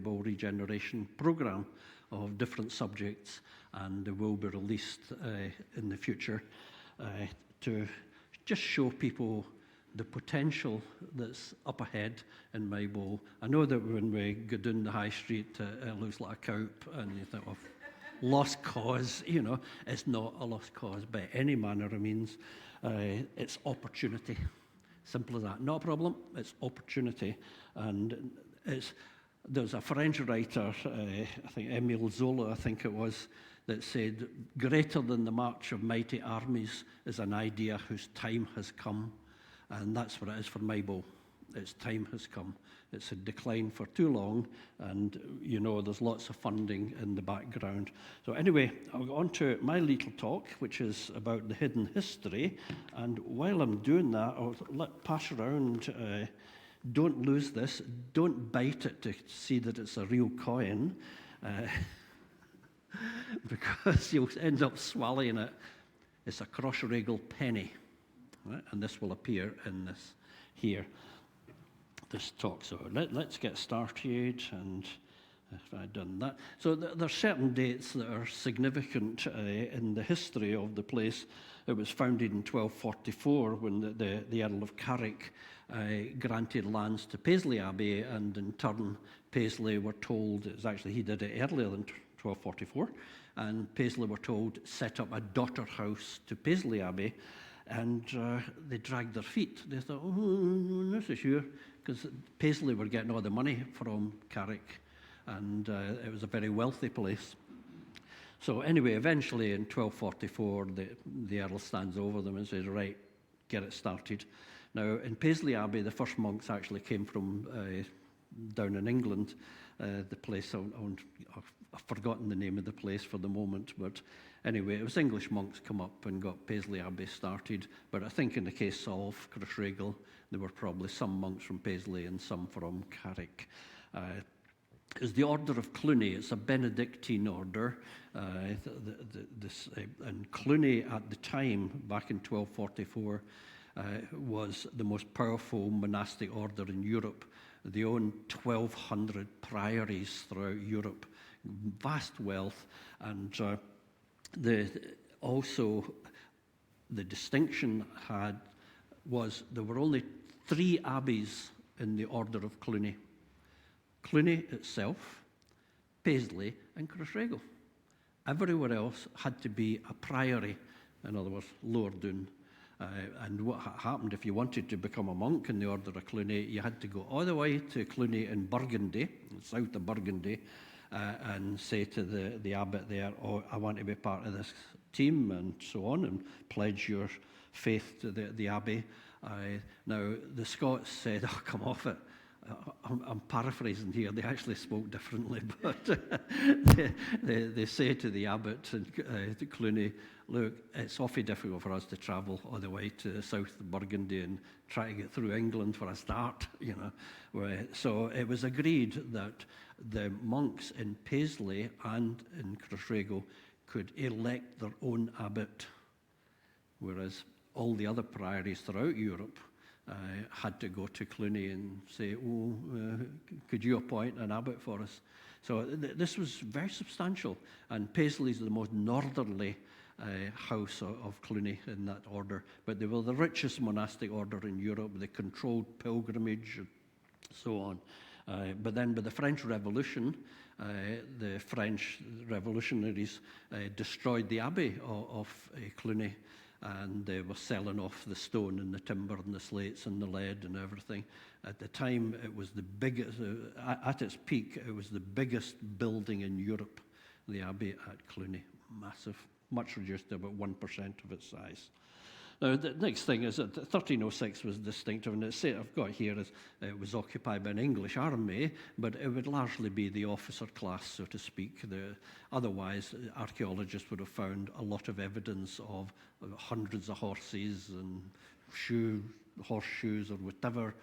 Maybole regeneration program of different subjects, and they will be released in the future to just show people the potential that's up ahead in Maybole. I know that when we go down the high street, it looks like a cowp, and you think of lost cause. You know, it's not a lost cause by any manner of means. It's opportunity. Simple as that. Not a problem, it's opportunity. And there's a French writer, I think Émile Zola, I think it was, that said, greater than the march of mighty armies is an idea whose time has come. And that's what it is for Maybole. Its time has come. It's a decline for too long, and you know there's lots of funding in the background. So anyway, I'll go on to my little talk, which is about the hidden history. And while I'm doing that, I'll pass around, don't lose this, don't bite it to see that it's a real coin, because you'll end up swallowing it. It's a Crossraquel penny. Right? And this will appear in this here, this talk. So let's get started, and if I've done that. So there are certain dates that are significant in the history of the place. It was founded in 1244 when the Earl of Carrick granted lands to Paisley Abbey, and in turn Paisley were told, he did it earlier than 1244, and Paisley were told set up a daughter house to Paisley Abbey. And they dragged their feet. They thought, oh, this is sure, because Paisley were getting all the money from Carrick, and it was a very wealthy place. So anyway, eventually in 1244, the Earl stands over them and says, right, get it started. Now, in Paisley Abbey, the first monks actually came from down in England. The place, I've forgotten the name of the place for the moment, but anyway, it was English monks come up and got Paisley Abbey started. But I think in the case of Crossraquel, there were probably some monks from Paisley and some from Carrick. It's the Order of Cluny. It's a Benedictine order. And Cluny at the time, back in 1244, was the most powerful monastic order in Europe. They owned 1,200 priories throughout Europe, vast wealth, and also the distinction was there were only 3 abbeys in the Order of Cluny. Cluny itself, Paisley, and Crossraquel. Everywhere else had to be a priory, in other words, lower down. And what happened, if you wanted to become a monk in the Order of Cluny, you had to go all the way to Cluny in Burgundy, south of Burgundy, and say to the abbot there, oh, I want to be part of this team, and so on, and pledge your faith to the abbey. Now, the Scots said, oh, come off it. I'm paraphrasing here, they actually spoke differently, but they say to the abbot to Cluny, look, it's awfully difficult for us to travel all the way to the south of Burgundy and try to get through England for a start, you know. So it was agreed that the monks in Paisley and in Crossraquel could elect their own abbot, whereas all the other priories throughout Europe had to go to Cluny and say, could you appoint an abbot for us? So this was very substantial, and Paisley's the most northerly house of Cluny in that order, but they were the richest monastic order in Europe. They controlled pilgrimage and so on. But then with the French Revolution, the French revolutionaries destroyed the abbey of Cluny, and they were selling off the stone and the timber and the slates and the lead and everything. At the time, it was the biggest, at its peak, it was the biggest building in Europe, the Abbey at Cluny. Massive, much reduced to about 1% of its size. Now, the next thing is that 1306 was distinctive, and I've got here is it was occupied by an English army, but it would largely be the officer class, so to speak. Otherwise, archaeologists would have found a lot of evidence of hundreds of horses and horseshoes or whatever,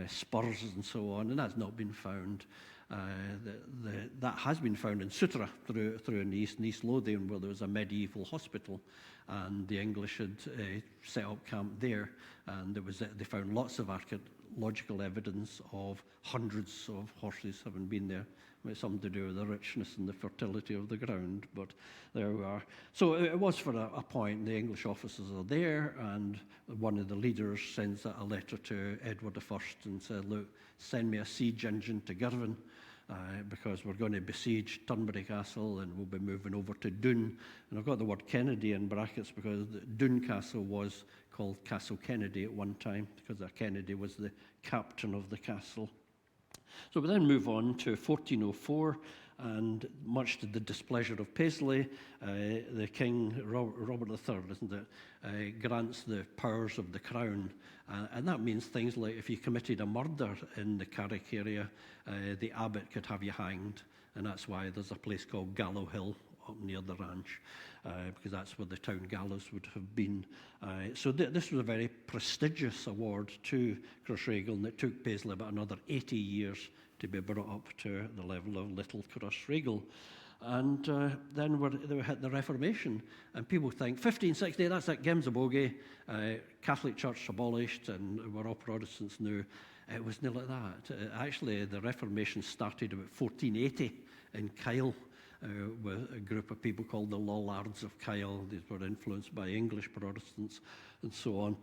spurs and so on, and that's not been found. That has been found in Sutra through in East Lothian, where there was a medieval hospital, and the English had set up camp there, and they found lots of archaeological evidence of hundreds of horses having been there It's something to do with the richness and the fertility of the ground, but there we are. So it was for a point. The English officers are there, and one of the leaders sends a letter to Edward I and said, look, send me a siege engine to Girvan, because we're going to besiege Turnberry Castle and we'll be moving over to Doon. And I've got the word Kennedy in brackets because Doon Castle was called Castle Kennedy at one time, because Kennedy was the captain of the castle. So we then move on to 1404, and much to the displeasure of Paisley, the King, Robert III, isn't it, grants the powers of the crown. And that means things like if you committed a murder in the Carrick area, the abbot could have you hanged. And that's why there's a place called Gallow Hill up near the ranch, because that's where the town gallows would have been. So this was a very prestigious award to Crossraquel, and it took Paisley about another 80 years to be brought up to the level of Little Crossraquel. And then they hit the Reformation, and people think 1560, that's it, game's a bogey, Catholic Church abolished, and we're all Protestants now. It was nearly that. Actually, the Reformation started about 1480 in Kyle, with a group of people called the Lollards of Kyle. These were influenced by English Protestants and so on.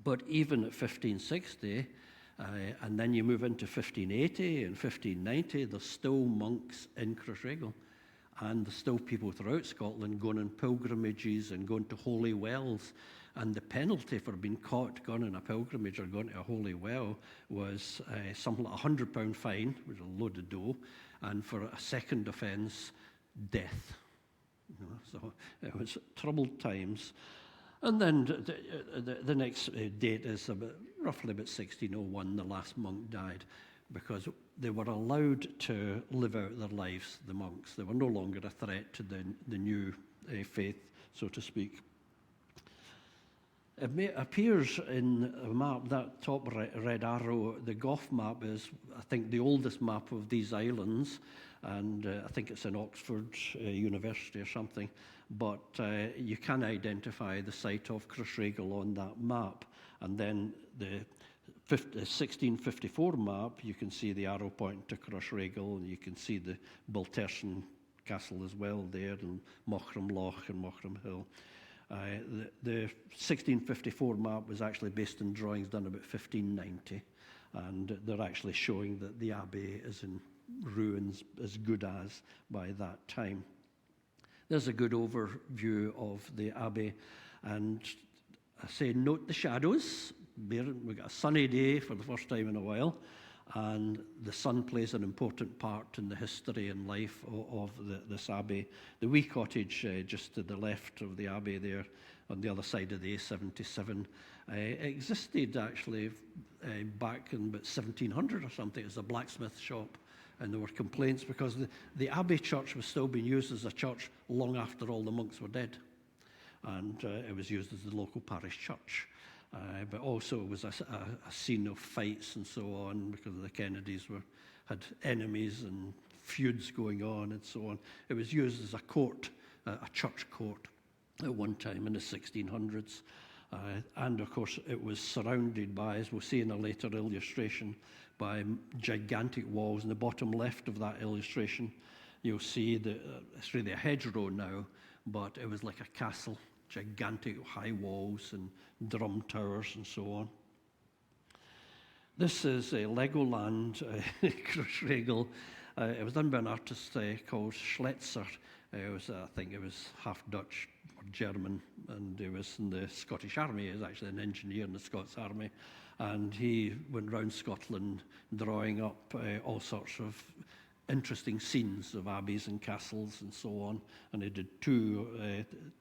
But even at 1560, and then you move into 1580 and 1590, there's still monks in Crossraquel. And there's still people throughout Scotland going on pilgrimages and going to holy wells. And the penalty for being caught going on a pilgrimage or going to a holy well was something like a £100 fine, which was a load of dough, and for a second offence, death. You know, so it was troubled times. And then the next date is roughly about 1601, the last monk died, because they were allowed to live out their lives, the monks. They were no longer a threat to the new faith, so to speak. It appears in a map, that top red arrow, the Gough map is, I think, the oldest map of these islands, and I think it's in Oxford University or something, but you can identify the site of Crossraquel on that map. And then the 1654 map, you can see the arrow pointing to Crossraquel, and you can see the Balterson Castle as well there, and Mochram Loch and Mochram Hill. The 1654 map was actually based on drawings done about 1590, and they're actually showing that the Abbey is in ruins as good as by that time. There's a good overview of the Abbey, and I say note the shadows. We've got a sunny day for the first time in a while, and the sun plays an important part in the history and life of this Abbey. The wee cottage just to the left of the Abbey there, on the other side of the A77, existed actually back in about 1700 or something as a blacksmith shop. And there were complaints because the Abbey church was still being used as a church long after all the monks were dead. And it was used as the local parish church. But also it was a scene of fights and so on, because the Kennedys had enemies and feuds going on and so on. It was used as a court, a church court at one time in the 1600s. And of course it was surrounded by, as we'll see in a later illustration, by gigantic walls. In the bottom left of that illustration, you'll see that it's really a hedgerow now, but it was like a castle. Gigantic high walls and drum towers and so on. This is a Legoland Crossraquel. It was done by an artist called Schletzer. I think it was half Dutch or German, and he was in the Scottish Army. He was actually an engineer in the Scots Army, and he went round Scotland drawing up all sorts of interesting scenes of abbeys and castles and so on, and he did two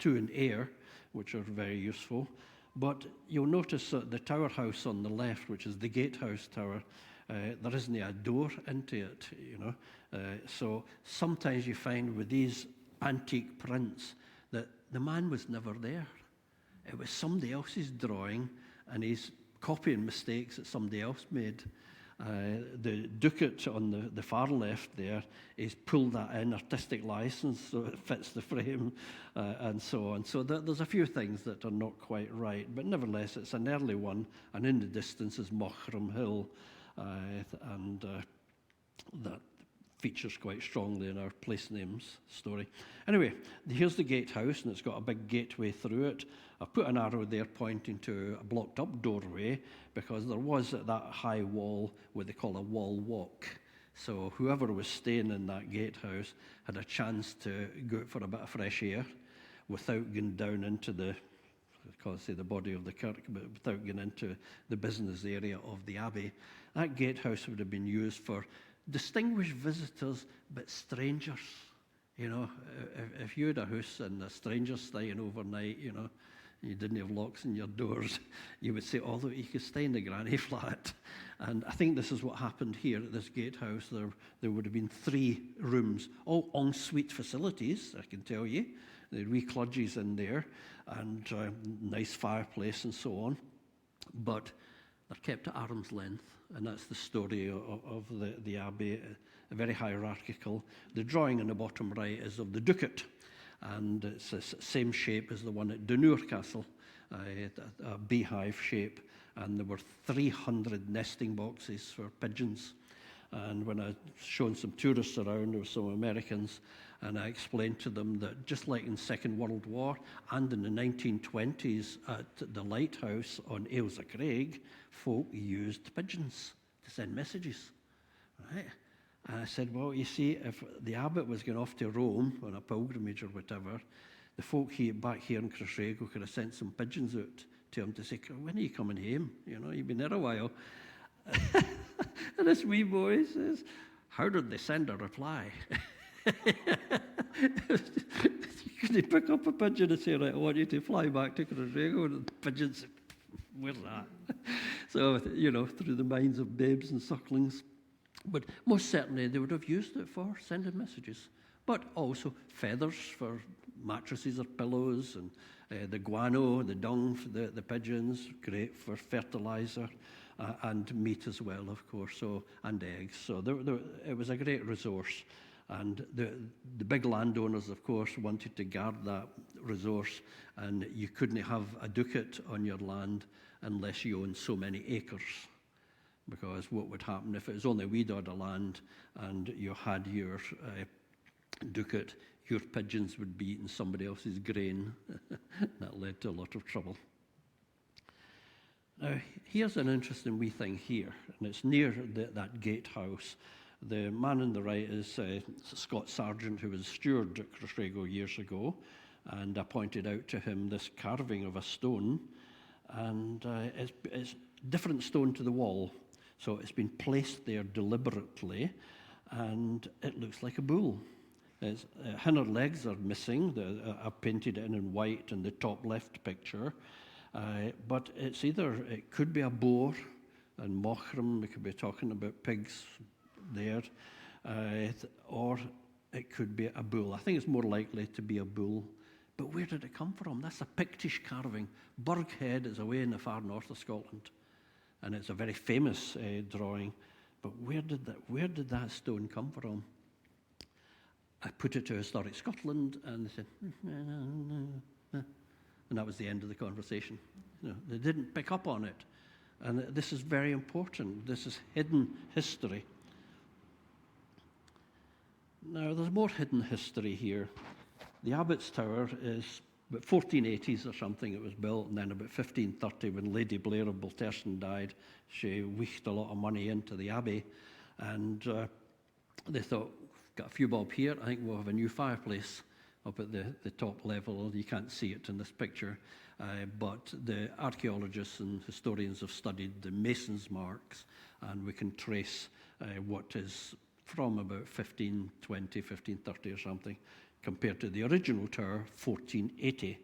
in Ayr, which are very useful. But you'll notice that the tower house on the left, which is the gatehouse tower, there isn't a door into it, you know. So sometimes you find with these antique prints that the man was never there. It was somebody else's drawing, and he's copying mistakes that somebody else made. The ducat on the far left there is pulled that in, artistic license, so it fits the frame, and so on. So there's a few things that are not quite right, but nevertheless, it's an early one, and in the distance is Mochram Hill, and that features quite strongly in our place names story. Anyway, here's the gatehouse, and it's got a big gateway through it. I've put an arrow there pointing to a blocked-up doorway, because there was that high wall, what they call a wall walk. So whoever was staying in that gatehouse had a chance to go out for a bit of fresh air without going down into the body of the kirk, but without going into the business area of the Abbey. That gatehouse would have been used for distinguished visitors, but strangers. You know, if you had a house and a stranger staying overnight, you know, you didn't have locks in your doors, you would say, although you could stay in the granny flat. And I think this is what happened here at this gatehouse. There would have been 3 rooms, all ensuite facilities, I can tell you. There were wee cludges in there, and nice fireplace and so on. But they're kept at arm's length, and that's the story of the Abbey, very hierarchical. The drawing in the bottom right is of the ducat, and it's the same shape as the one at Dunure Castle, a beehive shape, and there were 300 nesting boxes for pigeons. And when I showed some tourists around, there were some Americans, and I explained to them that just like in Second World War and in the 1920s at the lighthouse on Ailsa Craig, folk used pigeons to send messages, right? And I said, well, you see, if the abbot was going off to Rome on a pilgrimage or whatever, the folk back here in Crossraquel could have sent some pigeons out to him to say, when are you coming home? You know, you've been there a while. And this wee boy says, how did they send a reply? Could they pick up a pigeon and say, right, I want you to fly back to Crossraquel? And the pigeon said, where's that? So, you know, through the minds of babes and sucklings. But most certainly they would have used it for sending messages. But also feathers for mattresses or pillows, and the guano, the dung for the pigeons, great for fertilizer, and meat as well, of course, and eggs. So it was a great resource. And the big landowners, of course, wanted to guard that resource, and you couldn't have a ducat on your land unless you owned so many acres. Because what would happen if it was only a wee dod of land and you had your ducat, your pigeons would be eating somebody else's grain. That led to a lot of trouble. Now, here's an interesting wee thing here, and it's near that gatehouse. The man on the right is Scott Sargent, who was a steward at Crossraquel years ago, and I pointed out to him this carving of a stone, and it's different stone to the wall. So it's been placed there deliberately, and it looks like a bull. Her legs are missing. I've painted it in white in the top left picture. But it could be a boar, and Mochram, we could be talking about pigs there, or it could be a bull. I think it's more likely to be a bull. But where did it come from? That's a Pictish carving. Burghead is away in the far north of Scotland. And it's a very famous drawing. But where did that stone come from? I put it to Historic Scotland, and they said, and that was the end of the conversation. You know, they didn't pick up on it. And this is very important. This is hidden history. Now, there's more hidden history here. The Abbot's Tower is about 1480s or something it was built, and then about 1530 when Lady Blair of Balterson died, she wicked a lot of money into the Abbey, and they thought, got a few bob here, I think we'll have a new fireplace up at the top level. You can't see it in this picture, but the archaeologists and historians have studied the mason's marks, and we can trace what is from about 1520, 1530 or something, compared to the original tower, 1480.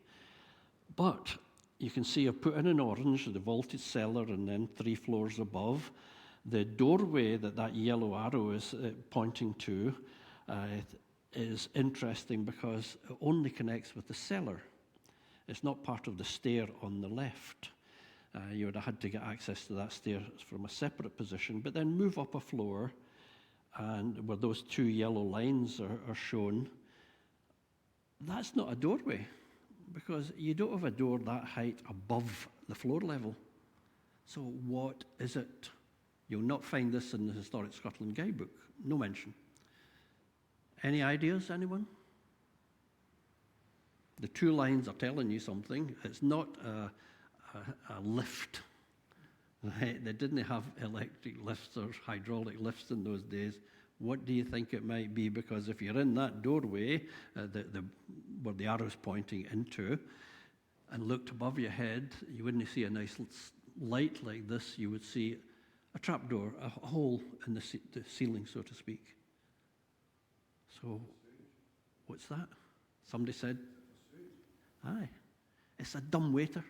But you can see I've put in orange the vaulted cellar and then 3 floors above. The doorway that yellow arrow is pointing to is interesting because it only connects with the cellar. It's not part of the stair on the left. You would have had to get access to that stair from a separate position, but then move up a floor, and where those 2 yellow lines are shown, that's not a doorway, because you don't have a door that height above the floor level. So what is it? You'll not find this in the Historic Scotland guidebook. No mention. Any ideas, anyone? The two lines are telling you something. It's not a lift. Right? They didn't have electric lifts or hydraulic lifts in those days. What do you think it might be? Because if you're in that doorway, where the arrow's pointing into, and looked above your head, you wouldn't see a nice light like this. You would see a trapdoor, a hole in the ceiling, so to speak. So, what's that? Somebody said? Aye. It's a dumbwaiter.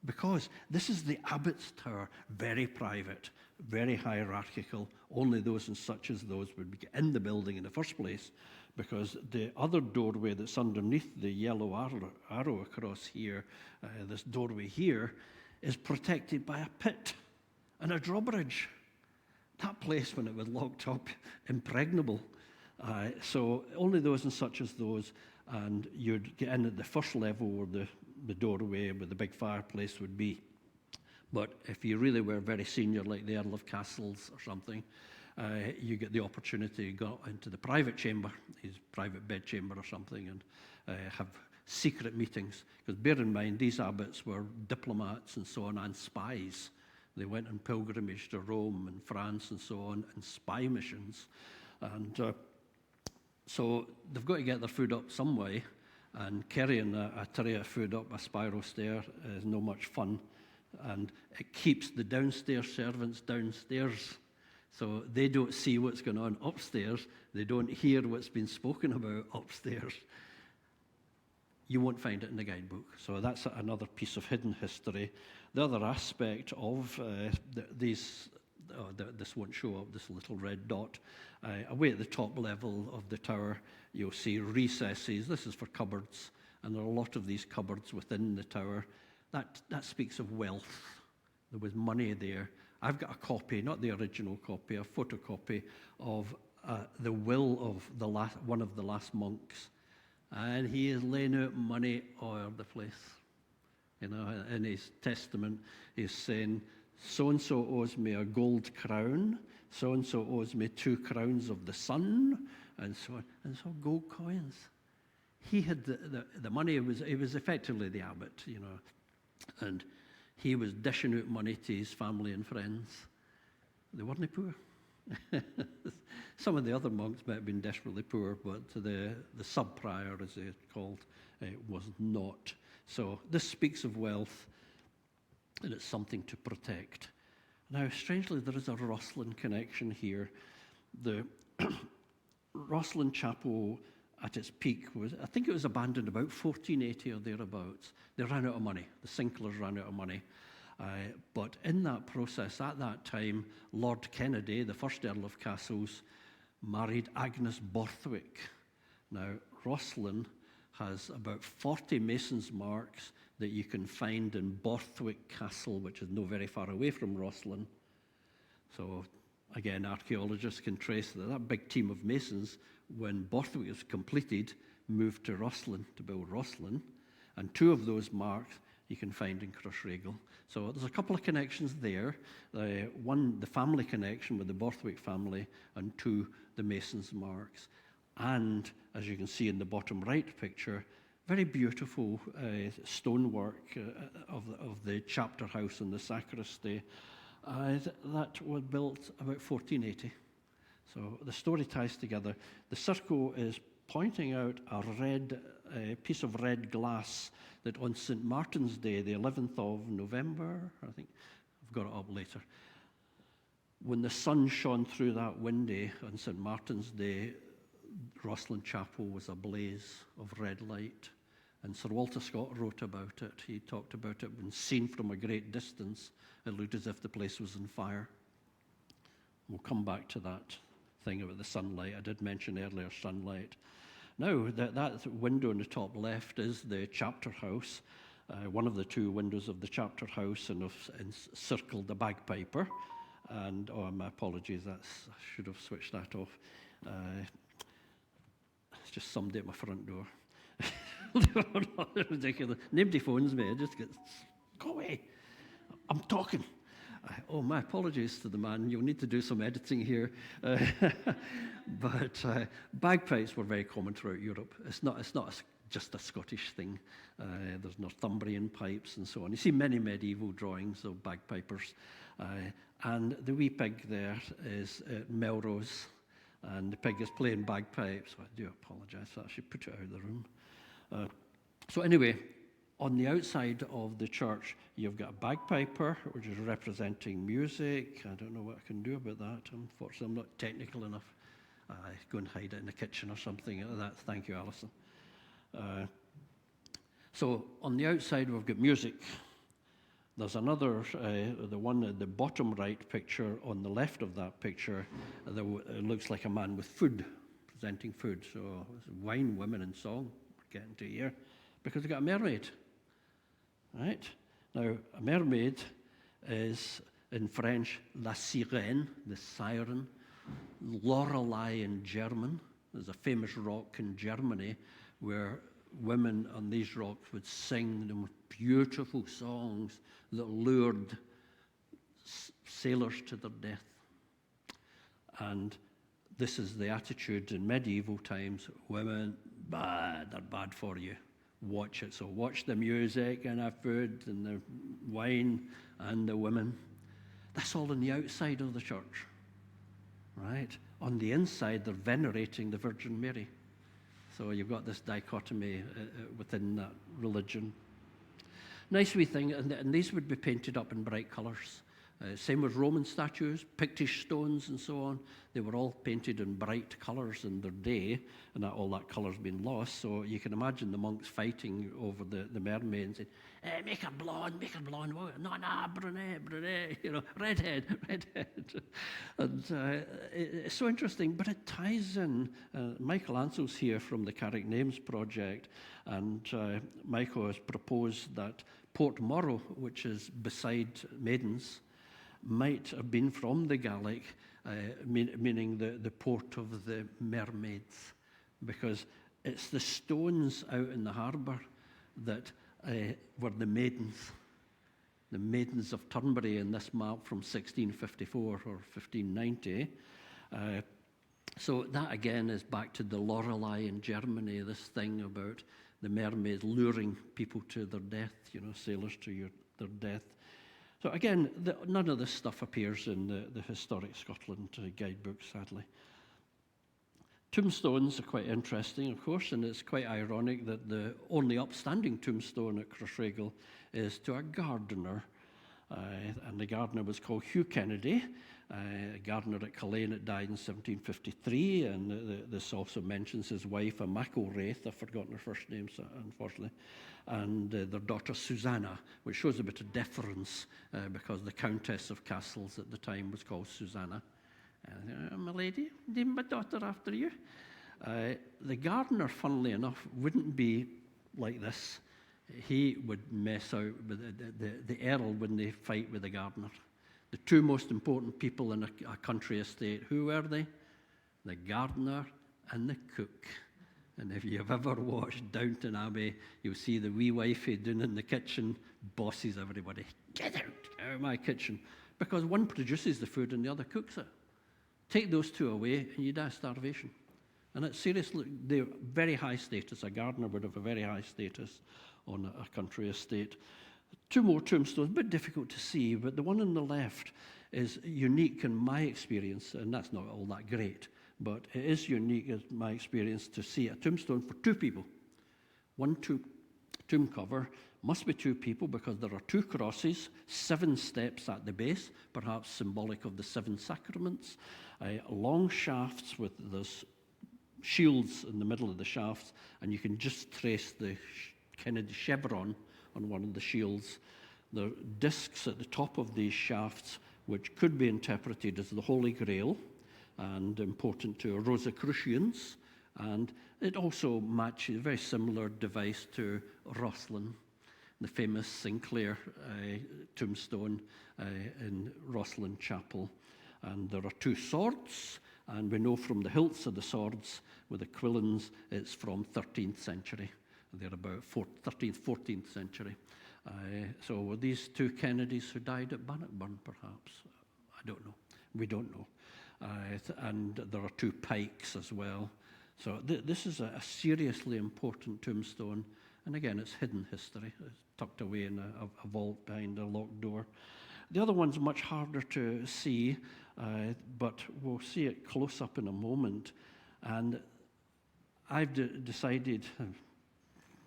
Because this is the abbot's tower, very private, very hierarchical. Only those and such as those would be in the building in the first place, because the other doorway that's underneath the yellow arrow across here, this doorway here, is protected by a pit and a drawbridge. That place, when it was locked up, impregnable. So only those and such as those, and you'd get in at the first level where the doorway with the big fireplace would be. But if you really were very senior, like the Earl of Castles or something, you get the opportunity to go into the private chamber, his private bedchamber or something, and have secret meetings. Because bear in mind, these abbots were diplomats and so on, and spies. They went on pilgrimage to Rome and France and so on, and spy missions. And so they've got to get their food up some way, and carrying a tray of food up a spiral stair is no much fun. And it keeps the downstairs servants downstairs. So they don't see what's going on upstairs. They don't hear what's been spoken about upstairs. You won't find it in the guidebook. So that's another piece of hidden history. The other aspect of this won't show up, this little red dot. Away at the top level of the tower, you'll see recesses. This is for cupboards, and there are a lot of these cupboards within the tower. That speaks of wealth. There was money there. I've got a copy, not the original copy, a photocopy of the will of one of the last monks, and he is laying out money all over the place. You know, in his testament, he's saying, so-and-so owes me a gold crown, so-and-so owes me 2 crowns of the sun, and so on. And so gold coins. He had the money. He was effectively the abbot, you know, and he was dishing out money to his family and friends. They weren't poor. Some of the other monks might have been desperately poor, but the sub-prior, as they're called, was not. So this speaks of wealth, and it's something to protect. Now, strangely, there is a Rosslyn connection here. The Rosslyn Chapel, at its peak, I think it was abandoned about 1480 or thereabouts. They ran out of money. The Sinklers ran out of money. But in that process, at that time, Lord Kennedy, the first Earl of Castles, married Agnes Borthwick. Now, Rosslyn has about 40 masons' marks that you can find in Borthwick Castle, which is not very far away from Rosslyn. So, again, archaeologists can trace that big team of masons, when Borthwick was completed, moved to Rosslyn to build Rosslyn, and 2 of those marks you can find in Crossraquel. So there's a couple of connections there. One, the family connection with the Borthwick family, and 2, the masons' marks. And, as you can see in the bottom right picture, very beautiful stonework of the chapter house and the sacristy that was built about 1480. So the story ties together. The circle is pointing out a piece of red glass that on St. Martin's Day, the 11th of November, I think, I've got it up later, when the sun shone through that window on St. Martin's Day, Rosslyn Chapel was a blaze of red light. And Sir Walter Scott wrote about it. He talked about it when seen from a great distance. It looked as if the place was on fire. We'll come back to that thing about the sunlight. I did mention earlier sunlight. Now, that window in the top left is the chapter house, one of the 2 windows of the chapter house, and encircled the bagpiper. And, my apologies, I should have switched that off. It's just somebody at my front door. Ridiculous. Nobody phones me. I just get, go away. I'm talking. my apologies to the man. You'll need to do some editing here. But bagpipes were very common throughout Europe. It's not just a Scottish thing. There's Northumbrian pipes and so on. You see many medieval drawings of bagpipers. And the wee pig there is Melrose, and the pig is playing bagpipes. I do apologise for that. I should put it out of the room. So anyway, on the outside of the church, you've got a bagpiper, which is representing music. I don't know what I can do about that. Unfortunately, I'm not technical enough. Go and hide it in the kitchen or something like that. Thank you, Alison. So on the outside, we've got music. There's another, the one at the bottom right picture, on the left of that picture, it looks like a man with food, presenting food. So wine, women, and song, we're getting to here, because we've got a mermaid. Right? Now, a mermaid is, in French, la sirène, the siren. Lorelei in German. There's a famous rock in Germany where women on these rocks would sing the most beautiful songs that lured sailors to their death. And this is the attitude in medieval times. Women, they're bad for you. Watch it. So watch the music and the food and the wine and the women. That's all on the outside of the church, right? On the inside, they're venerating the Virgin Mary. So you've got this dichotomy within that religion. Nice wee thing, and these would be painted up in bright colours. Same with Roman statues, Pictish stones and so on. They were all painted in bright colours in their day, and all that colour's been lost. So you can imagine the monks fighting over the mermaid and saying, make her blonde. Oh, no, brunette, redhead. And it's so interesting, but it ties in. Michael Ansell's here from the Carrick Names Project, and Michael has proposed that Port Morrow, which is beside Maidens, might have been from the Gaelic, meaning the port of the mermaids, because it's the stones out in the harbour that were the maidens of Turnberry in this map from 1654 or 1590. So that again is back to the Lorelei in Germany, this thing about the mermaids luring people to their death, sailors to their death. So again, none of this stuff appears in the Historic Scotland guidebook, sadly. Tombstones are quite interesting, of course, and it's quite ironic that the only upstanding tombstone at Crossraquel is to a gardener. And the gardener was called Hugh Kennedy, a gardener at Culzean that died in 1753, and this also mentions his wife, Maybole. I've forgotten her first name, unfortunately, and their daughter Susanna, which shows a bit of deference because the Countess of Castles at the time was called Susanna. My lady, name my daughter after you. The gardener, funnily enough, wouldn't be like this. He would mess out with the earl when they fight with the gardener. The two most important people in a country estate, who were they? The gardener and the cook. And if you've ever watched Downton Abbey, you'll see the wee wifey down in the kitchen bosses everybody. Get out of my kitchen. Because one produces the food and the other cooks it. Take those two away and you die of starvation. And it's seriously, they're very high status. A gardener would have a very high status on a country estate. Two more tombstones, a bit difficult to see, but the one on the left is unique in my experience, and that's not all that great, but it is unique in my experience to see a tombstone for two people. One tomb cover must be two people because there are two crosses, 7 steps at the base, perhaps symbolic of the 7 sacraments, long shafts with those shields in the middle of the shafts, and you can just trace the Kennedy chevron on one of the shields. There are discs at the top of these shafts which could be interpreted as the Holy Grail and important to Rosicrucians, and it also matches a very similar device to Rosslyn, the famous Sinclair tombstone in Rosslyn Chapel. And there are 2 swords, and we know from the hilts of the swords with the quillins it's from 13th century. They're about 13th, 14th century. So were these two Kennedys who died at Bannockburn, perhaps? I don't know. We don't know. And there are two Pikes as well. So this is a seriously important tombstone. And again, it's hidden history. It's tucked away in a vault behind a locked door. The other one's much harder to see, but we'll see it close up in a moment. And I've decided,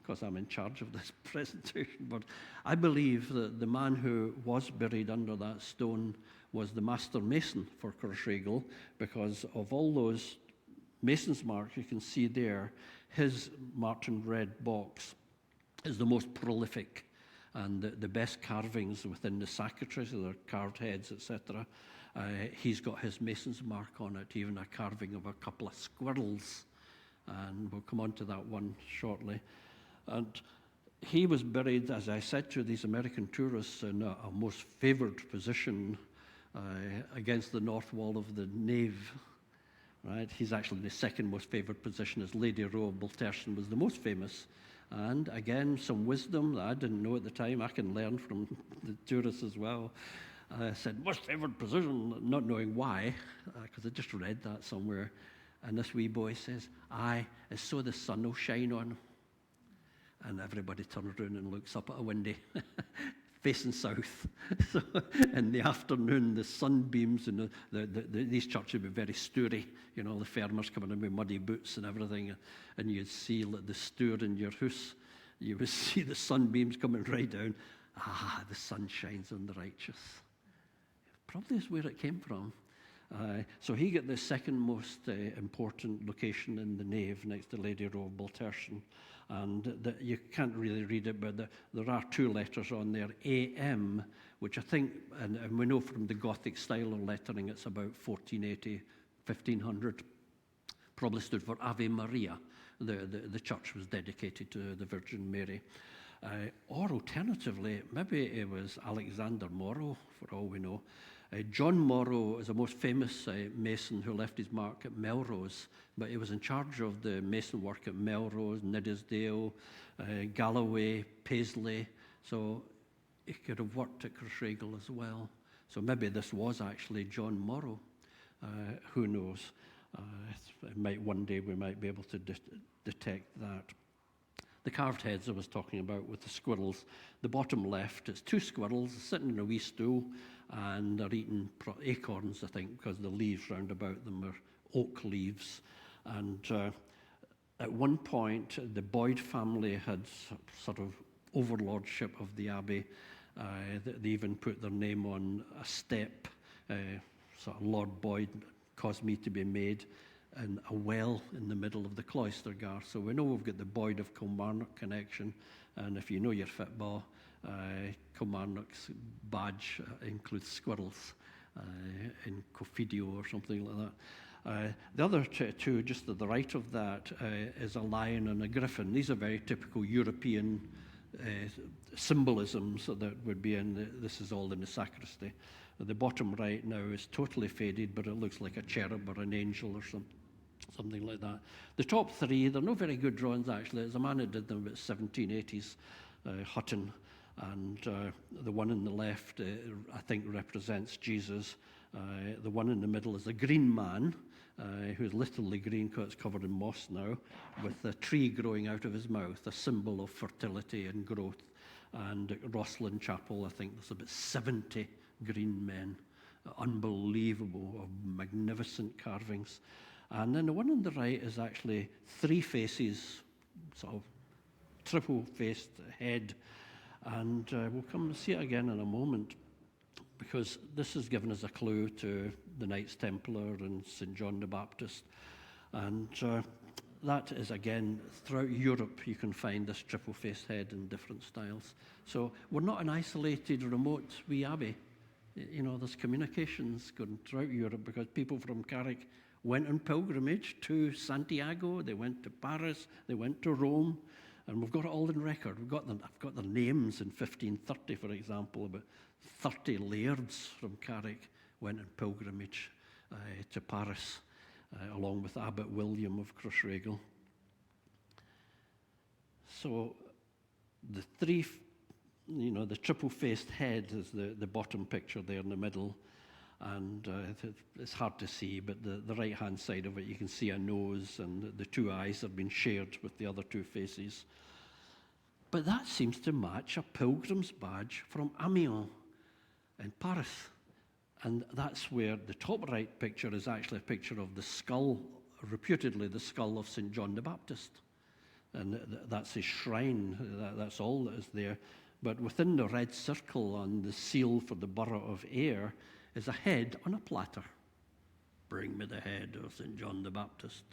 because I'm in charge of this presentation, but I believe that the man who was buried under that stone was the master mason for Crossraquel, because of all those mason's marks you can see there, his marked in red box is the most prolific, and the best carvings within the sacristy, their carved heads, etc. He's got his mason's mark on it, even a carving of a couple of squirrels, and we'll come on to that one shortly. And he was buried, as I said to these American tourists, in a most favoured position against the north wall of the nave. Right? He's actually the second most favoured position, as Lady Rowe of Balterson was the most famous. And again, some wisdom that I didn't know at the time. I can learn from the tourists as well. I said, most favoured position, not knowing why, because I just read that somewhere. And this wee boy says, aye, it's so the sun will shine on him. And everybody turns around and looks up at a window, facing south. So in the afternoon, the sunbeams, and these churches would be very stoury. You know, the farmers coming in with muddy boots and everything. And you'd see like, the stour in your house. You would see the sunbeams coming right down. Ah, the sun shines on the righteous. Probably is where it came from. So he got the second most important location in the nave next to Lady Rowe of Balterson. And you can't really read it, but there are two letters on there, AM, which I think, and we know from the Gothic style of lettering, it's about 1480, 1500, probably stood for Ave Maria. The church was dedicated to the Virgin Mary. Or alternatively, maybe it was Alexander Morrow, for all we know. John Morrow is the most famous mason who left his mark at Melrose, but he was in charge of the mason work at Melrose, Nidesdale, Galloway, Paisley, so he could have worked at Crossraquel as well. So maybe this was actually John Morrow. Who knows? One day we might be able to detect that. The carved heads I was talking about with the squirrels, the bottom left, it's two squirrels sitting in a wee stool, and they're eating acorns, I think, because the leaves round about them are oak leaves. And at one point, the Boyd family had sort of overlordship of the Abbey. They even put their name on a step, sort of Lord Boyd caused me to be made, and a well in the middle of the cloister garth. So we know we've got the Boyd of Kilmarnock connection, and if you know your football, Kilmarnock's badge includes squirrels in Cofidio or something like that. The other two, just to the right of that, is a lion and a griffin. These are very typical European symbolisms that would be in this is all in the sacristy. The bottom right now is totally faded, but it looks like a cherub or an angel or something like that. The top three, they're not very good drawings actually. There's a man who did them about 1780s, Hutton, and the one in the left I think represents Jesus. The one in the middle is a green man, who's literally green because it's covered in moss now, with a tree growing out of his mouth, a symbol of fertility and growth. And at Rosslyn Chapel, I think there's about 70 green men, unbelievable, magnificent carvings. And then the one on the right is actually three faces, sort of triple-faced head. And we'll come and see it again in a moment, because this has given us a clue to the Knights Templar and St. John the Baptist. And that is, again, throughout Europe, you can find this triple-faced head in different styles. So we're not an isolated, remote wee abbey. You know, there's communications going throughout Europe because people from Carrick went on pilgrimage to Santiago, they went to Paris, they went to Rome, and we've got it all in record. I've got their names in 1530, for example. About 30 lairds from Carrick went on pilgrimage to Paris, along with Abbot William of Crossraquel. So the three the triple-faced head is the bottom picture there in the middle. And it's hard to see, but the right-hand side of it, you can see a nose, and the two eyes have been shared with the other two faces. But that seems to match a pilgrim's badge from Amiens in Paris. And that's where the top right picture is actually a picture of the skull, reputedly the skull of St. John the Baptist. And that's his shrine, that's all that is there. But within the red circle on the seal for the borough of Ayr is a head on a platter. Bring me the head of St. John the Baptist.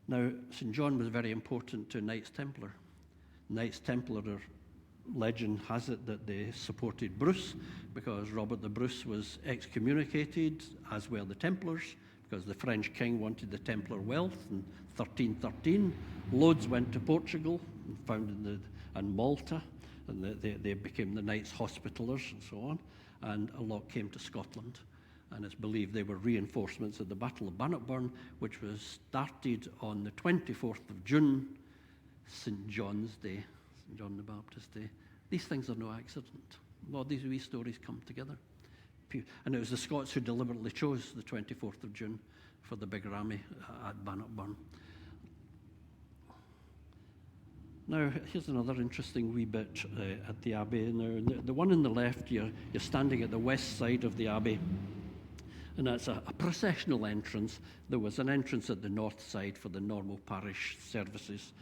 Now, St. John was very important to Knights Templar. Knights Templar, legend has it that they supported Bruce because Robert the Bruce was excommunicated, as were the Templars, because the French king wanted the Templar wealth in 1313. Loads went to Portugal and founded and Malta, and they became the Knights Hospitallers and so on, and a lot came to Scotland. And it's believed they were reinforcements at the Battle of Bannockburn, which was started on the 24th of June, St. John's Day, St. John the Baptist Day. These things are no accident. A lot of these wee stories come together. And it was the Scots who deliberately chose the 24th of June for the big Rammy at Bannockburn. Now, here's another interesting wee bit at the Abbey. Now, the one on the left, you're standing at the west side of the Abbey, and that's a processional entrance. There was an entrance at the north side for the normal parish services,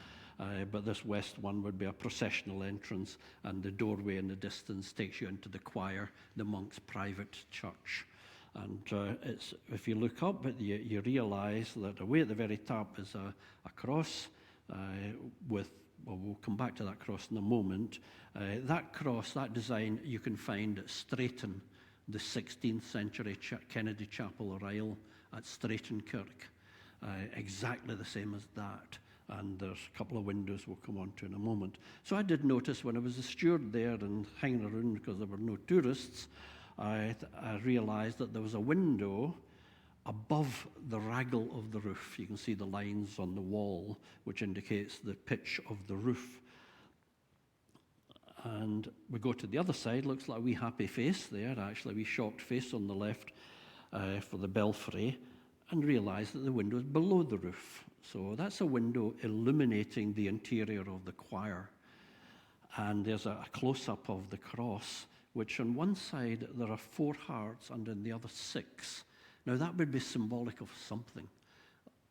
but this west one would be a processional entrance, and the doorway in the distance takes you into the choir, the monks' private church. And if you look up, you realise that away at the very top is a cross with, well, we'll come back to that cross in a moment. That cross, that design, you can find at Strayton, the 16th century Kennedy Chapel or aisle at Strayton Kirk. Exactly the same as that. And there's a couple of windows we'll come on to in a moment. So I did notice when I was a steward there and hanging around because there were no tourists, I realised that there was a window above the raggle of the roof. You can see the lines on the wall, which indicates the pitch of the roof. And we go to the other side, looks like a wee happy face there, actually a wee shocked face on the left for the belfry, and realise that the window is below the roof. So that's a window illuminating the interior of the choir. And there's a close-up of the cross, which on one side there are 4 hearts and on the other 6. Now that would be symbolic of something,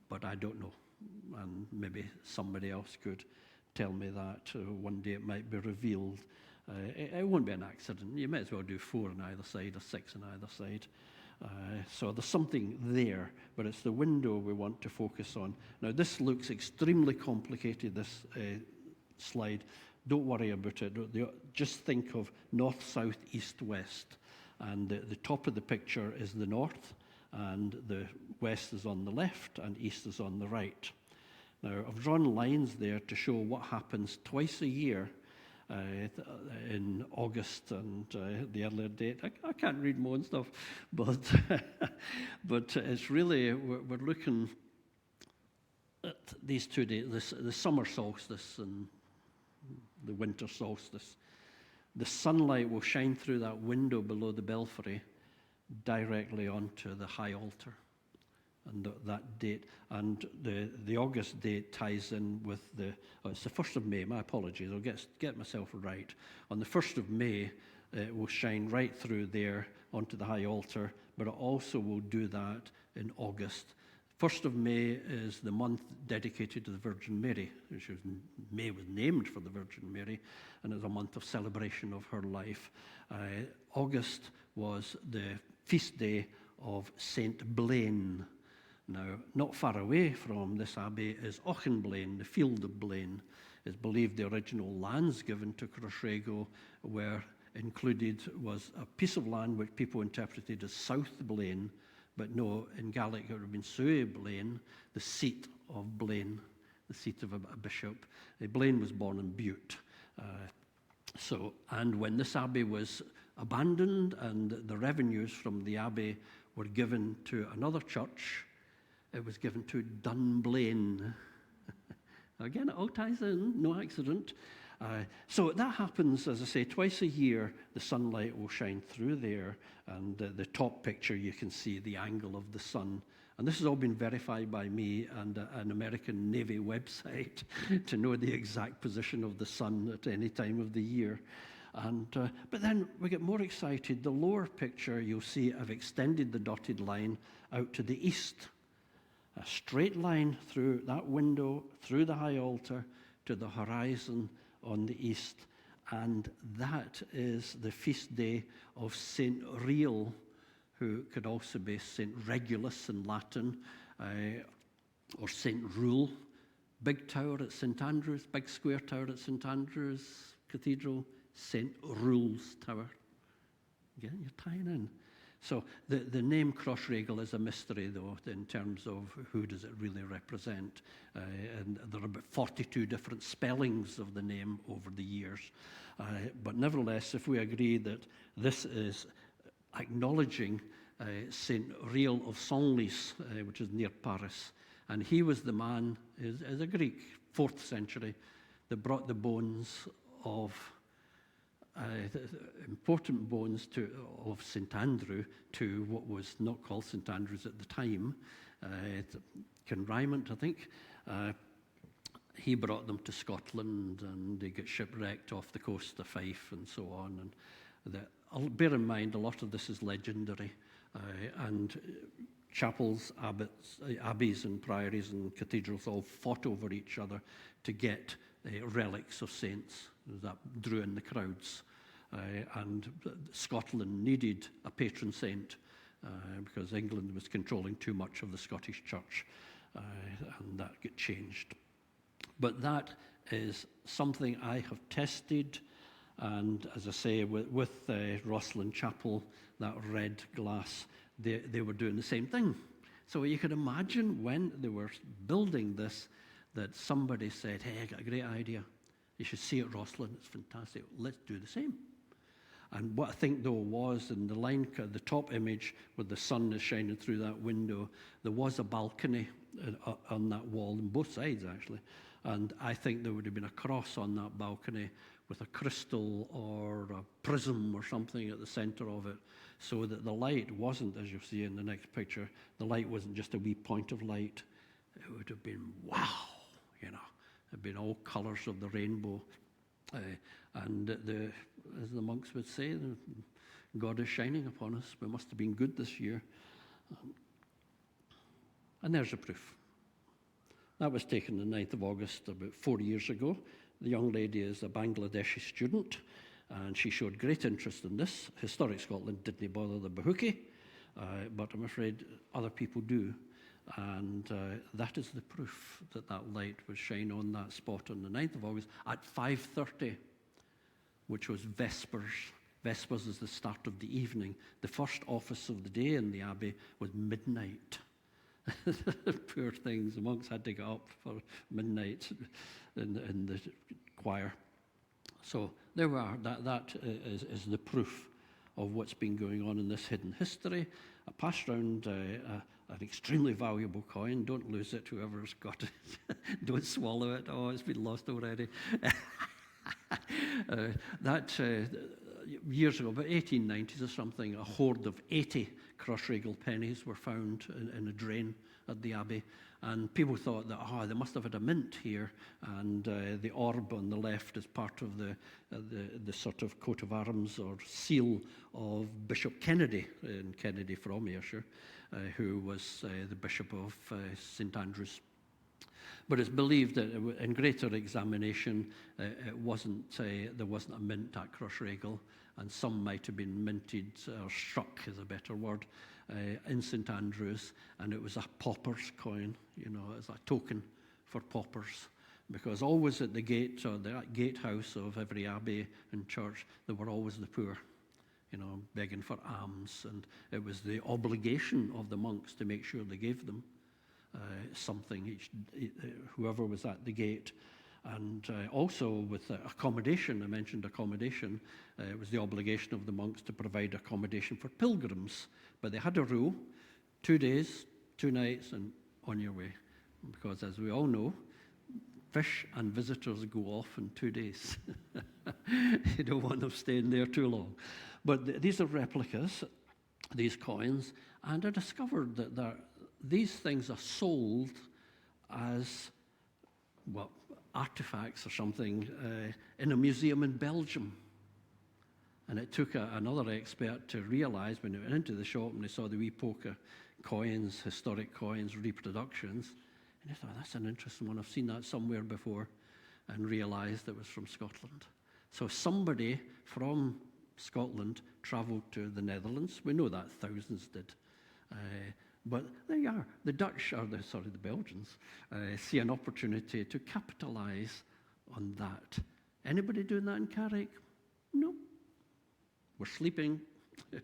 but I don't know. And maybe somebody else could tell me that. One day it might be revealed. It won't be an accident. You might as well do 4 on either side or 6 on either side. So there's something there, but it's the window we want to focus on. Now this looks extremely complicated, this slide. Don't worry about it. Just think of north, south, east, west. And the top of the picture is the north, and the west is on the left, and east is on the right. Now, I've drawn lines there to show what happens twice a year in August and the earlier date. I can't read my own stuff, but but it's really, we're looking at these 2 days, the summer solstice and the winter solstice. The sunlight will shine through that window below the belfry directly onto the high altar. And that date, and the August date ties in with it's the 1st of May, my apologies, I'll get myself right. On the 1st of May, it will shine right through there onto the high altar, but it also will do that in August. 1st of May is the month dedicated to the Virgin Mary. May was named for the Virgin Mary, and it's a month of celebration of her life. August was the feast day of Saint Blaine. Now, not far away from this abbey is Auchenblaine, the field of Blaine. It's believed the original lands given to Crossraquel were included, was a piece of land which people interpreted as South Blaine, but no, in Gaelic it would have been Sue Blaine, the seat of Blaine, the seat of a bishop. Blaine was born in Bute. And when this abbey was abandoned and the revenues from the abbey were given to another church, it was given to Dunblane. Again, it all ties in, no accident. So that happens, as I say, twice a year. The sunlight will shine through there, and the top picture you can see the angle of the sun. And this has all been verified by me and an American Navy website to know the exact position of the sun at any time of the year. But then we get more excited. The lower picture, you'll see I've extended the dotted line out to the east. A straight line through that window, through the high altar, to the horizon on the east. And that is the feast day of Saint Riel, who could also be Saint Regulus in Latin, or Saint Rule. Big tower at St. Andrews, big square tower at St. Andrews Cathedral, St. Rule's Tower. Yeah, you're tying in. So the name Crossraquel is a mystery, though, in terms of who does it really represent. And there are about 42 different spellings of the name over the years. But nevertheless, if we agree that this is acknowledging Saint Riel of Senlis, which is near Paris, and he was the man, is a Greek, 4th century, that brought the bones of important bones of St. Andrew to what was not called St. Andrews at the time, Conrymont, I think. He brought them to Scotland, and they got shipwrecked off the coast of Fife and so on. And bear in mind, a lot of this is legendary, and chapels, abbeys and priories and cathedrals all fought over each other to get relics of saints. That drew in the crowds. And Scotland needed a patron saint because England was controlling too much of the Scottish church, and that got changed. But that is something I have tested, and as I say, with Rosslyn Chapel, that red glass, they were doing the same thing. So you can imagine when they were building this, that somebody said, hey, I got a great idea. You should see it, Rosslyn. It's fantastic. Let's do the same. And what I think, though, was in the top image where the sun is shining through that window, there was a balcony on that wall, on both sides, actually. And I think there would have been a cross on that balcony with a crystal or a prism or something at the center of it, so that the light wasn't, as you'll see in the next picture, the light wasn't just a wee point of light. It would have been, wow, it'd been all colors of the rainbow. And as the monks would say, God is shining upon us. We must have been good this year. And there's the proof. That was taken the 9th of August, about 4 years ago. The young lady is a Bangladeshi student, and she showed great interest in this. Historic Scotland didn't bother the Bahuki, but I'm afraid other people do. And that is the proof that that light was shining on that spot on the 9th of August at 5:30, which was Vespers. Vespers is the start of the evening. The first office of the day in the Abbey was midnight. Poor things, the monks had to get up for midnight in the choir. So there we are. That is the proof of what's been going on in this hidden history. I passed around an extremely valuable coin. Don't lose it, whoever's got it. Don't swallow it. Oh, it's been lost already. Years ago, about 1890s or something, a hoard of 80 Crossraquel pennies were found in a drain at the Abbey. And people thought that, they must have had a mint here. And the orb on the left is part of the sort of coat of arms or seal of Bishop Kennedy, in Kennedy from Ayrshire, who was the Bishop of St. Andrews. But it's believed that in greater examination, there wasn't a mint at Crossraquel, and some might have been minted, or struck is a better word, in St. Andrews, and it was a pauper's coin, as a token for paupers. Because always at the gate, or the gatehouse of every abbey and church, there were always the poor, begging for alms, and it was the obligation of the monks to make sure they gave them something, whoever was at the gate. And also with accommodation, I mentioned accommodation, it was the obligation of the monks to provide accommodation for pilgrims. But they had a rule, 2 days, 2 nights, and on your way. Because as we all know, fish and visitors go off in 2 days. You don't want them staying there too long. But these are replicas, these coins, and I discovered that these things are sold as, well, artifacts or something in a museum in Belgium. And it took another expert to realize when they went into the shop and they saw the wee poker coins, historic coins, reproductions, and they thought, that's an interesting one. I've seen that somewhere before, and realized it was from Scotland. So somebody from Scotland travelled to the Netherlands. We know that thousands did. But there you are. The Dutch, the Belgians, see an opportunity to capitalise on that. Anybody doing that in Carrick? No. We're sleeping. I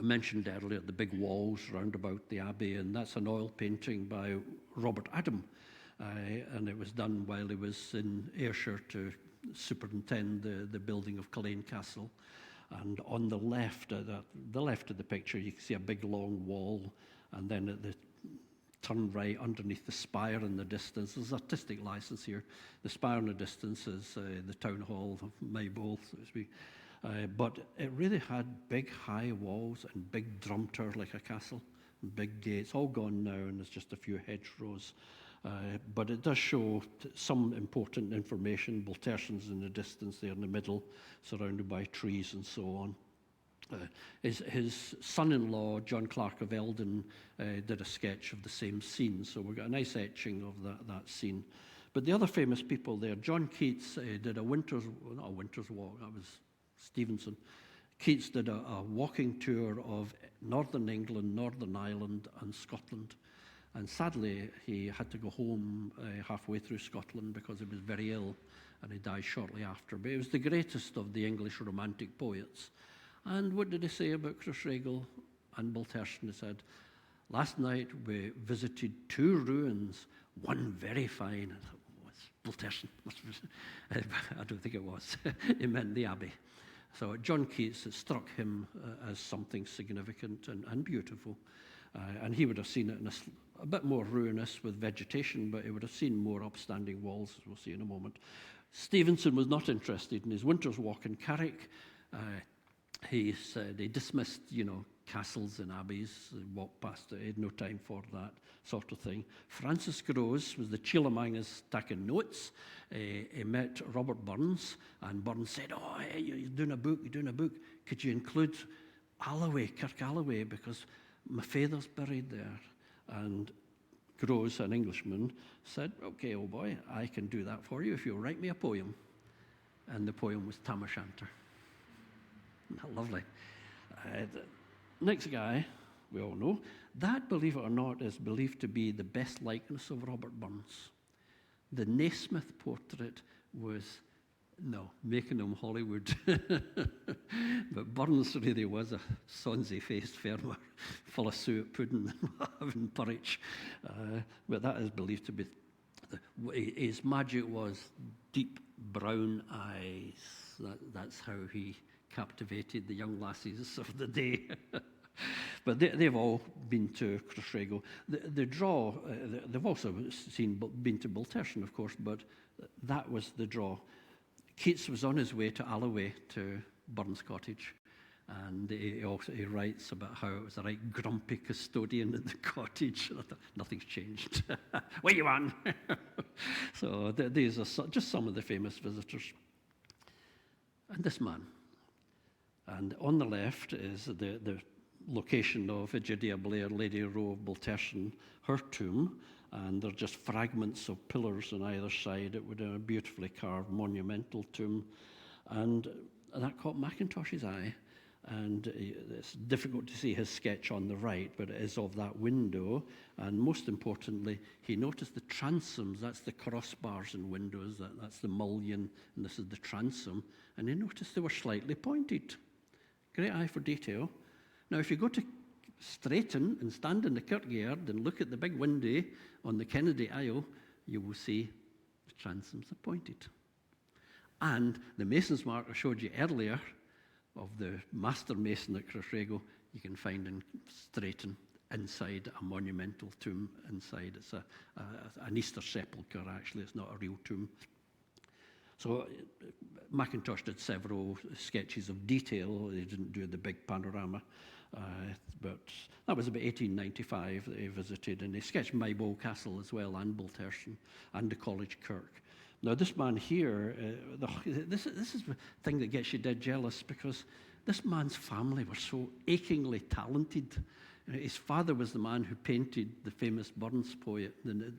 mentioned earlier the big walls round about the Abbey, and that's an oil painting by Robert Adam. And it was done while he was in Ayrshire to superintend the building of Culzean Castle. And on the left of the picture, you can see a big long wall, and then at the turn right underneath the spire in the distance, there's artistic license here. The spire in the distance is the town hall of Maybole, so to speak. But it really had big high walls and big drum tower like a castle, and big gates, all gone now, and there's just a few hedgerows. But it does show some important information. Bulterson's in the distance there in the middle, surrounded by trees and so on. His son-in-law, John Clark of Eldon, did a sketch of the same scene, so we've got a nice etching of that scene. But the other famous people there, John Keats did not a winter's walk, that was Stevenson. Keats did a walking tour of northern England, Northern Ireland, and Scotland. And sadly, he had to go home halfway through Scotland because he was very ill, and he died shortly after. But he was the greatest of the English Romantic poets. And what did he say about Crossraquel and Bulterson? He said, last night we visited 2 ruins, one very fine. I thought, oh, it's Bulterson. I don't think it was. He meant the Abbey. So John Keats, it struck him as something significant and beautiful. And he would have seen it in a bit more ruinous with vegetation, but he would have seen more upstanding walls, as we'll see in a moment. Stevenson was not interested in his winter's walk in Carrick. He said he dismissed, castles and abbeys, walked past it. He had no time for that sort of thing. Francis Grose was the Chilamangas taking notes. He met Robert Burns, and Burns said, oh, hey, you're doing a book. Could you include Alloway, Kirk Alloway, because my father's buried there. And Grose, an Englishman, said, okay, old boy, I can do that for you if you'll write me a poem. And the poem was Tam O'Shanter. Lovely. The next guy, we all know, that, believe it or not, is believed to be the best likeness of Robert Burns. The Naismith portrait was, making him Hollywood. But Burns really was a sonsy-faced farmer, full of suet pudding and having porridge. But that is believed to be, his magic was deep brown eyes. That's how he captivated the young lassies of the day. But they've all been to Crossraquel. The draw, they've also been to Bulterson, of course, but that was the draw. Keats was on his way to Alloway, to Burns Cottage, and he writes about how it was a right grumpy custodian at the cottage. Nothing's changed. Where you on? So these are just some of the famous visitors. And this man. And on the left is the location of Egidia Blair, Lady Rowe of Bulterson, her tomb, and they're just fragments of pillars on either side. It would have a beautifully carved monumental tomb. And that caught Macintosh's eye, and it's difficult to see his sketch on the right, but it is of that window. And most importantly, he noticed the transoms. That's the crossbars in windows, that's the mullion, and this is the transom. And he noticed they were slightly pointed. Great eye for detail. Now, if you go to Straighton and stand in the kirkyard and look at the big window on the Kennedy aisle, you will see the transoms are pointed. And the mason's mark I showed you earlier of the master mason at Crossraquel, you can find in Straighton. inside a monumental tomb inside. It's an Easter sepulchre, actually. It's not a real tomb. So Mackintosh did several sketches of detail. He didn't do the big panorama. But that was about 1895 that he visited, and he sketched Maybole Castle as well, and Bulterson, and the College Kirk. Now, this man here, this is the thing that gets you dead jealous, because this man's family were so achingly talented. His father was the man who painted the famous Burns poet, the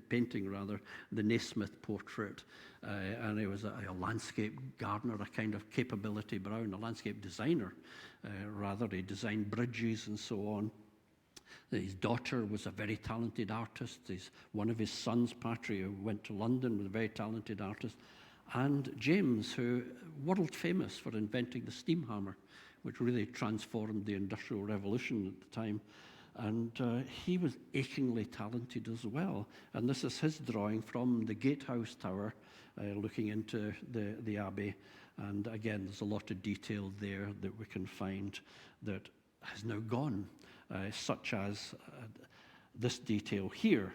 painting rather, the Naismith portrait, and he was a landscape gardener, a kind of Capability Brown, a landscape designer, rather. He designed bridges and so on. His daughter was a very talented artist. One of his sons, Patrick, who went to London, was a very talented artist. And James, who world famous for inventing the steam hammer, which really transformed the Industrial Revolution at the time. And he was achingly talented as well. And this is his drawing from the Gatehouse Tower, looking into the Abbey. And again, there's a lot of detail there that we can find that has now gone, such as this detail here.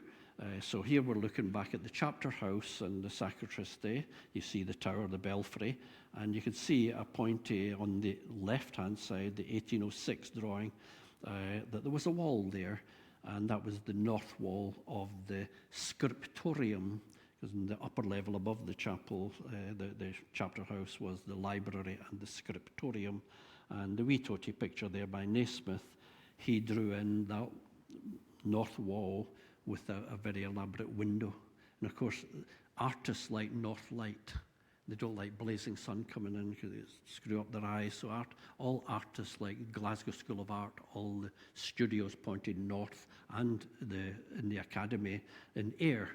So here we're looking back at the chapter house and the sacristy. You see the tower, the belfry, and you can see a pointy on the left-hand side, the 1806 drawing, that there was a wall there, and that was the north wall of the scriptorium, because in the upper level above the chapel, the chapter house was the library and the scriptorium. And the wee toty picture there by Naismith, he drew in that north wall with a very elaborate window. And of course, artists like north light. They don't like blazing sun coming in because they screw up their eyes. So all artists like Glasgow School of Art, all the studios pointed north, and in the academy in Ayr,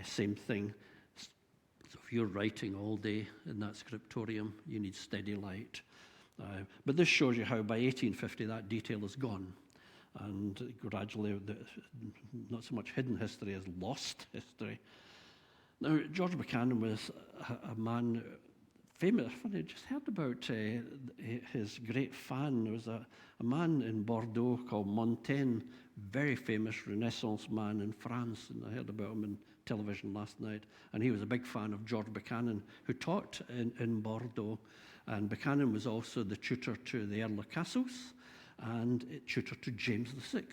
same thing. So if you're writing all day in that scriptorium, you need steady light. But this shows you how by 1850 that detail is gone. And gradually, not so much hidden history as lost history. Now, George Buchanan was a man famous. I just heard about his great fan. There was a man in Bordeaux called Montaigne, very famous Renaissance man in France, and I heard about him on television last night. And he was a big fan of George Buchanan, who taught in Bordeaux. And Buchanan was also the tutor to the Earl of Cassos and tutor to James VI.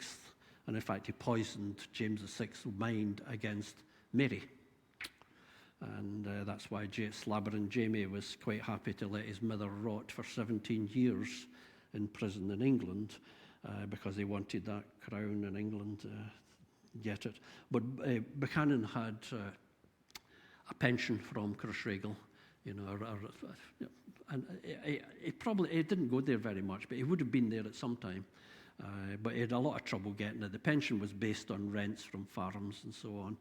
And in fact, he poisoned James VI's mind against Mary. And that's why Slabbering Jamie was quite happy to let his mother rot for 17 years in prison in England, because he wanted that crown in England, get it. But Buchanan had a pension from Crossraquel, and it didn't go there very much, but he would have been there at some time. But he had a lot of trouble getting it. The pension was based on rents from farms and so on,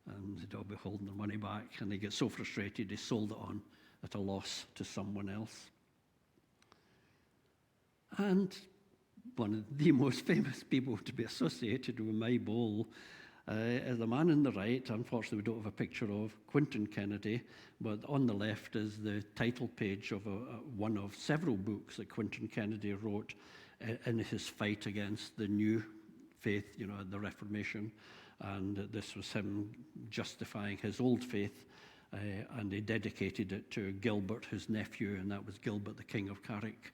and they'd all be holding their money back, and he get so frustrated he sold it on at a loss to someone else. And one of the most famous people to be associated with Maybole is the man on the right. Unfortunately, we don't have a picture of Quentin Kennedy, but on the left is the title page of one of several books that Quentin Kennedy wrote in his fight against the new faith, the Reformation. And this was him justifying his old faith, and he dedicated it to Gilbert, his nephew, and that was Gilbert, the King of Carrick.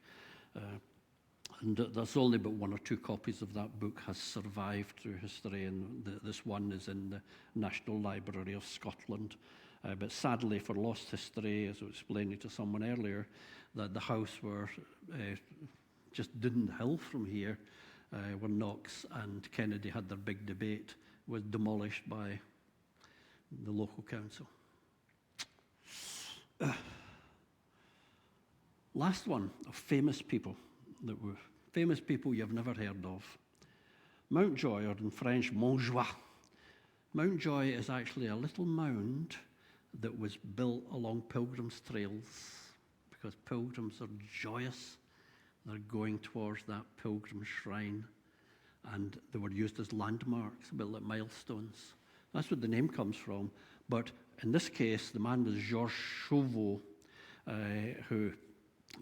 And there's only but one or two copies of that book has survived through history, and this one is in the National Library of Scotland. But sadly, for lost history, as I was explaining to someone earlier, that the house were just Dun Hill from here, where Knox and Kennedy had their big debate, was demolished by the local council. Last one of famous people you've never heard of. Mountjoy, or in French, Montjoie. Mountjoy is actually a little mound that was built along pilgrims' trails, because pilgrims are joyous. They're going towards that pilgrim shrine, and they were used as landmarks, a bit like milestones. That's where the name comes from. But in this case, the man was Georges Chauveau, who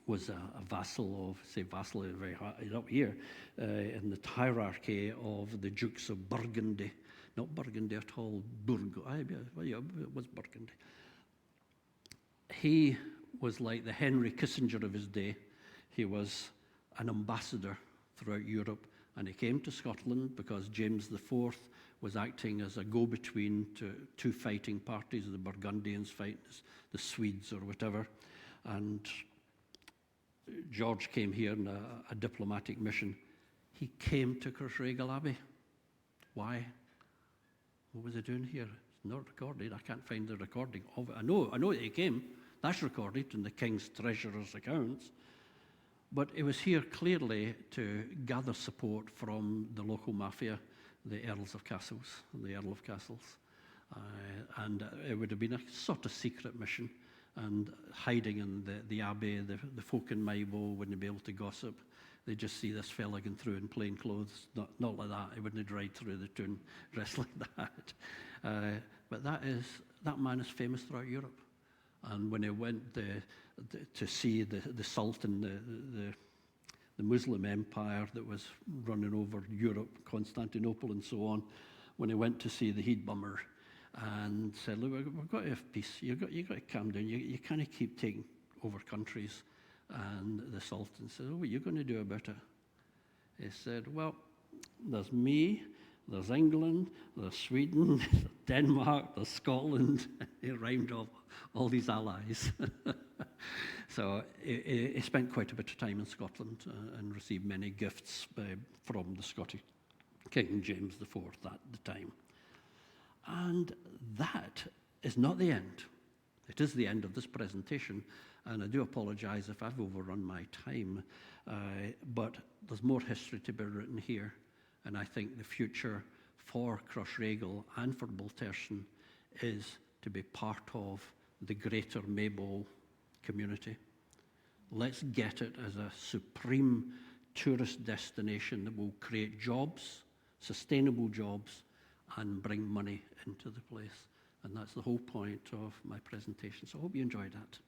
was a vassal of, say vassal is very high, is up here, in the hierarchy of the Dukes of Burgundy. Not Burgundy at all, well, yeah, it was Burgundy. He was like the Henry Kissinger of his day. He was an ambassador throughout Europe, and he came to Scotland because James IV was acting as a go-between to two fighting parties, the Burgundians fighting the Swedes or whatever, and George came here on a diplomatic mission. He came to Crossraquel Abbey. Why? What was he doing here? It's not recorded. I can't find the recording of it. I know that he came. That's recorded in the King's Treasurer's accounts. But it was here clearly to gather support from the local mafia, the Earls of Castles, the Earl of Castles. And it would have been a sort of secret mission, and hiding in the Abbey, the folk in Maybole wouldn't be able to gossip. They'd just see this fella going through in plain clothes. Not like that. He wouldn't ride through the town dressed like that. But that man is famous throughout Europe. And when he went to see the Sultan, the Muslim empire that was running over Europe, Constantinople and so on, when he went to see the heat bummer and said, look, we've got to have peace. You've got to calm down. You can't keep taking over countries. And the Sultan said, oh, what are you going to do about it? He said, well, there's me, there's England, there's Sweden, there's Denmark, there's Scotland. He rhymed off all these allies. So he spent quite a bit of time in Scotland and received many gifts from the Scottish King James IV at the time. And that is not the end. It is the end of this presentation, and I do apologise if I've overrun my time, but there's more history to be written here, and I think the future for Crossraquel and for Balterson is to be part of the greater Maybole community. Let's get it as a supreme tourist destination that will create jobs, sustainable jobs, and bring money into the place. And that's the whole point of my presentation. So I hope you enjoyed that.